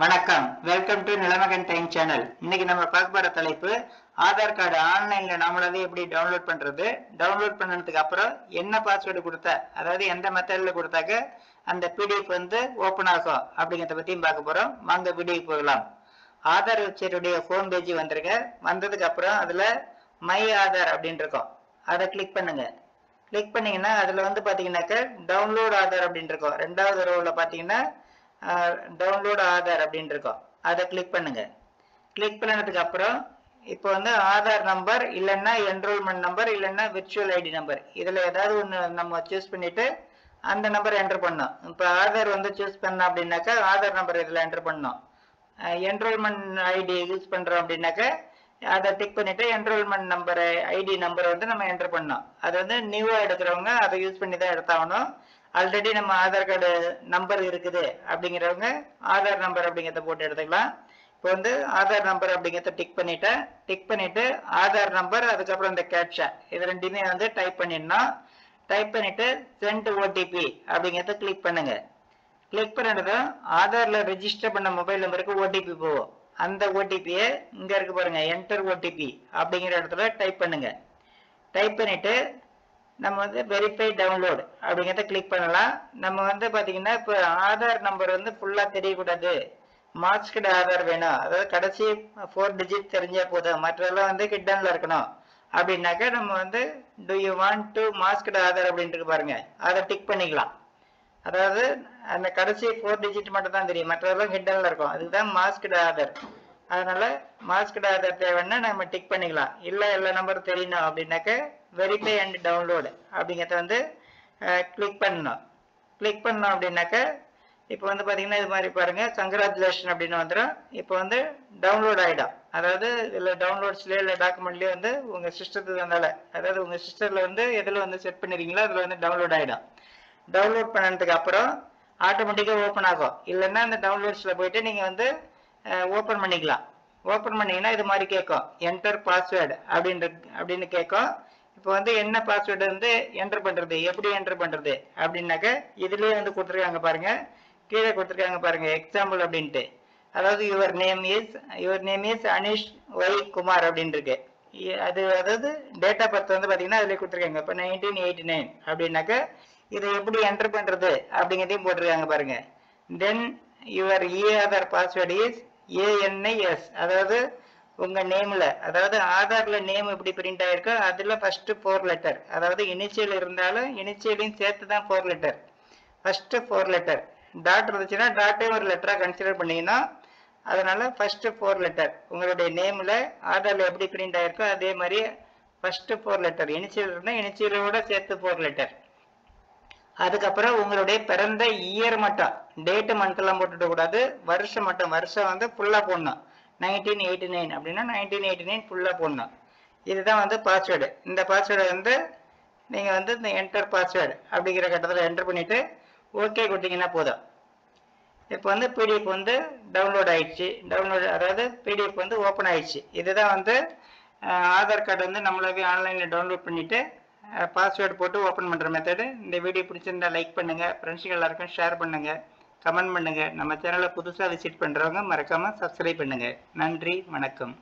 வணக்கம், welcome to Nilamagan time channel. இன்னைக்கு நம்ம பார்க்க போற தலைப்பு ஆதார் கார்டு ஆன்லைன்ல நாமளாவே எப்படி டவுன்லோட் பண்றது. டவுன்லோட் பண்ணதுக்கு அப்புறம் என்ன பாஸ்வேர்டு கொடுத்தா, அதாவது எந்த மெத்தட்ல கொடுத்தாக்க அந்த பிடிஎஃப் வந்து ஓபன் ஆகும் அப்படிங்கிறத பத்தியும் பார்க்க போறோம். வாங்க வீடியோக்கு போகலாம். ஆதார் வெப்சைட்டுடைய ஹோம் பேஜ் வந்துருங்க. வந்ததுக்கு அப்புறம் அதுல மை ஆதார் அப்படின்னு இருக்கும், அதை கிளிக் பண்ணுங்க. கிளிக் பண்ணீங்கன்னா அதுல வந்து பாத்தீங்கன்னாக்க டவுன்லோட் ஆதார் அப்படின்னு இருக்கும். ரெண்டாவது ரோல பாத்தீங்கன்னா டவுன்லோட் ஆதார் அப்படின்னு இருக்கும், அதை கிளிக் பண்ணுங்க. கிளிக் பண்ணதுக்கு அப்புறம் இப்போ வந்து ஆதார் நம்பர் இல்லைன்னா என்ரோல்மெண்ட் நம்பர் இல்லைன்னா விர்ச்சுவல் ஐடி நம்பர், இதுல ஏதாவது ஒன்று நம்ம சூஸ் பண்ணிட்டு அந்த நம்பர் என்டர் பண்ணோம். இப்போ ஆதார் வந்து சூஸ் பண்ணோம் அப்படின்னாக்கா ஆதார் நம்பர் இதில் என்டர் பண்ணோம். என்ரோல்மெண்ட் ஐடி யூஸ் பண்றோம் அப்படின்னாக்க அதை டிக் பண்ணிட்டு என்ரோல்மெண்ட் நம்பர் ஐடி நம்பரை வந்து நம்ம என்டர் பண்ணோம். அது வந்து நியூவா எடுக்கிறவங்க அதை யூஸ் பண்ணி தான் எடுத்தாகணும். ஆல்ரெடி நம்ம ஆதார் கார்டு நம்பர் இருக்குது அப்படிங்கிறவங்க ஆதார் நம்பர் அப்படிங்கிறத போட்டு எடுத்துக்கலாம். இப்போ வந்து ஆதார் நம்பர் அப்படிங்கிறத டிக் பண்ணிட்டு ஆதார் நம்பர் அதுக்கப்புறம் இந்த கேப்ஷா இது ரெண்டுமே வந்து டைப் பண்ணிடணும். டைப் பண்ணிட்டு சென்ட் ஓடிபி அப்படிங்கிறத கிளிக் பண்ணுங்க. கிளிக் பண்ணிட்டதும் ஆதார்ல ரெஜிஸ்டர் பண்ண மொபைல் நம்பருக்கு ஓடிபி போகும். அந்த ஓடிபியை இங்க இருக்கு பாருங்க, என்டர் ஓடிபி அப்படிங்கிற இடத்துல டைப் பண்ணுங்க. டைப் பண்ணிட்டு நம்ம வந்து வெரிஃபை டவுன்லோட் அப்படிங்கிறத கிளிக் பண்ணலாம். நம்ம வந்து பாத்தீங்கன்னா இப்போ ஆதார் நம்பர் வந்து ஃபுல்லா தெரியக்கூடாது, மாஸ்க்டு ஆதார் வேணும், அதாவது கடைசி 4 டிஜிட் தெரிஞ்சா போதும், மற்றெல்லாம் வந்து ஹிட்டன்ல இருக்கணும் அப்படின்னாக்க நம்ம வந்து to you want to masked Aadhaar அப்படின்ட்டு பாருங்க, அதை டிக் பண்ணிக்கலாம். அதாவது அந்த கடைசி 4 டிஜிட் மட்டும் தான் தெரியும், மற்றதெல்லாம் ஹிட்டன்ல இருக்கும், அதுதான் மாஸ்க்டு ஆதார். அதனால மாஸ்க்டு ஆதார் தேவைன்னா நம்ம டிக் பண்ணிக்கலாம். இல்லை எல்லா நம்பரும் தெரியணும் அப்படின்னாக்க வெரிஃபை அண்ட் டவுன்லோடு அப்படிங்கிறத வந்து கிளிக் பண்ணணும். கிளிக் பண்ணோம் அப்படின்னாக்க இப்போ வந்து பார்த்தீங்கன்னா இது மாதிரி பாருங்க, கங்க்ராச்சுலேஷன் அப்படின்னு வந்துடும். இப்போ வந்து டவுன்லோட் ஆகிடும். அதாவது இதில் டவுன்லோட்ஸ்லேயே இல்லை டாக்குமெண்ட்லேயே வந்து உங்கள் சிஸ்டத்துக்கு வந்தால, அதாவது உங்கள் சிஸ்டத்தில் வந்து எதில் வந்து செட் பண்ணிருக்கீங்களோ அதில் வந்து டவுன்லோட் ஆகிடும். டவுன்லோட் பண்ணதுக்கு அப்புறம் ஆட்டோமேட்டிக்காக ஓப்பன் ஆகும். இல்லைன்னா அந்த டவுன்லோட்ஸில் போயிட்டு நீங்கள் வந்து ஓப்பன் பண்ணிக்கலாம். ஓப்பன் பண்ணீங்கன்னா இது மாதிரி கேட்கும், என்டர் பாஸ்வேர்டு அப்படின்னு கேட்கும். இப்போ வந்து என்ன பாஸ்வேர்டு வந்து என்டர் பண்றது, எப்படி என்டர் பண்றது அப்படின்னாக்க இதுலயே வந்து கொடுத்துருக்காங்க பாருங்க, கீழே கொடுத்துருக்காங்க பாருங்க எக்ஸாம்பிள் அப்படின்ட்டு. அதாவது your name is Anish Y Kumar அப்படின்னு இருக்கு. அது அதாவது டேட் ஆஃப் பர்த் வந்து பாத்தீங்கன்னா அதுல கொடுத்துருக்காங்க. இப்போ 1989 அப்படின்னாக்க இதை எப்படி என்டர் பண்றது அப்படிங்கிறதையும் போட்டிருக்காங்க பாருங்க. Then your Aadhaar password is ANIS, அதாவது உங்க நேம்ல, அதாவது ஆதார்ல நேம் எப்படி பிரிண்ட் ஆயிருக்கோ அதுல ஃபர்ஸ்ட் 4 லெட்டர், அதாவது இனிஷியல் இருந்தாலும் இனிஷியலையும் சேர்த்து தான் 4 லெட்டர். ஃபர்ஸ்ட் 4 லெட்டர், டாட் இருந்துச்சுன்னா டாட்டே ஒரு லெட்டரா கன்சிடர் பண்ணீங்கன்னா அதனால ஃபர்ஸ்ட் 4 லெட்டர் உங்களுடைய நேம்ல ஆதார்ல எப்படி பிரிண்ட் ஆயிருக்கோ அதே மாதிரி ஃபர்ஸ்ட் 4 லெட்டர், இனிஷியல் இருந்தா இனிஷியலோட சேர்த்து 4 லெட்டர். அதுக்கப்புறம் உங்களுடைய பிறந்த இயர் மட்டும், டேட்டு மந்த் எல்லாம் போட்டுட கூடாது, வருஷம் மட்டும், வருஷம் வந்து ஃபுல்லா போடணும். 1989 அப்படின்னா 1989 ஃபுல்லா போடணும். இதுதான் வந்து பாஸ்வேர்டு. இந்த பாஸ்வேர்டை வந்து நீங்க வந்து இந்த என்டர் பாஸ்வேர்டு அப்படிங்கிற கட்டத்தில் என்டர் பண்ணிட்டு ஓகே கொடுத்தீங்கன்னா போதும். இப்போ வந்து பிடிஎஃப் வந்து டவுன்லோட் ஆயிடுச்சு. அதாவது பிடிஎஃப் வந்து ஓப்பன் ஆயிடுச்சு. இதுதான் வந்து ஆதார் கார்டு வந்து நம்மளாவே ஆன்லைனில் டவுன்லோட் பண்ணிட்டு பாஸ்வேர்டு போட்டு ஓப்பன் பண்ணுற மெத்தடு. இந்த வீடியோ பிடிச்சிருந்தா லைக் பண்ணுங்கள், ஃப்ரெண்ட்ஸுக்கு எல்லாருக்கும் ஷேர் பண்ணுங்கள், கமெண்ட் பண்ணுங்கள். நம்ம சேனலை புதுசாக விசிட் பண்ணுறவங்க மறக்காமல் சப்ஸ்கிரைப் பண்ணுங்கள். நன்றி, வணக்கம்.